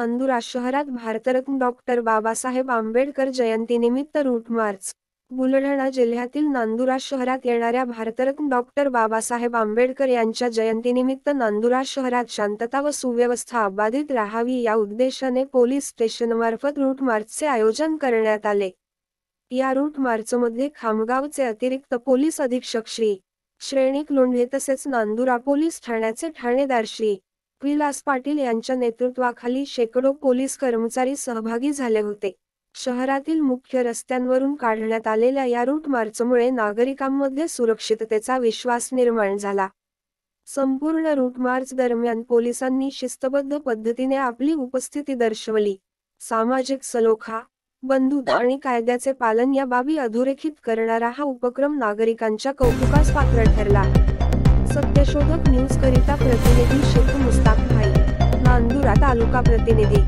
नांदुरा शहरात भारतरत्न डॉक्टर बाबासाहेब आंबेडकर जयंतीनिमित्त route march. Buldhana जिल्ह्यातील नांदुरा शहरात येणाऱ्या भारतरत्न डॉक्टर बाबासाहेब आंबेडकर यांच्या जयंतीनिमित्त नांदुरा शहरात शांतता व सुव्यवस्था अबाधित राहावी या उद्देशाने पोलीस स्टेशनमार्फत रूट मार्चचे आयोजन करण्यात आले। या रूट मार्चमध्ये खामगावचे अतिरिक्त पोलीस अधीक्षक श्री श्रेणिक लोंढे तसेच नांदुरा पोलीस ठाण्याचे ठाणेदार श्री विलास पाटील यांच्या नेतृत्वाखाली शेकडो पोलीस कर्मचारी सहभागी झाले होते। शहरातील मुख्य रस्त्यांवरून काढण्यात आलेल्या या रूट मार्चमुळे नागरिकांमध्ये सुरक्षिततेचा विश्वास निर्माण झाला। संपूर्ण रूट मार्च दरम्यान पोलिसांनी शिस्तबद्ध पद्धतीने आपली उपस्थिती दर्शवली। सामाजिक सलोखा, बंधुता आणि कायद्याचे पालन या बाबी अधोरेखित करणारा हा उपक्रम नागरिकांच्या कौतुकास पात्र ठरला। सत्यशोधक न्यूज करिता प्रतिनिधी शेख मुस्ताक भाई, नांदुरा तालुका प्रतिनिधी।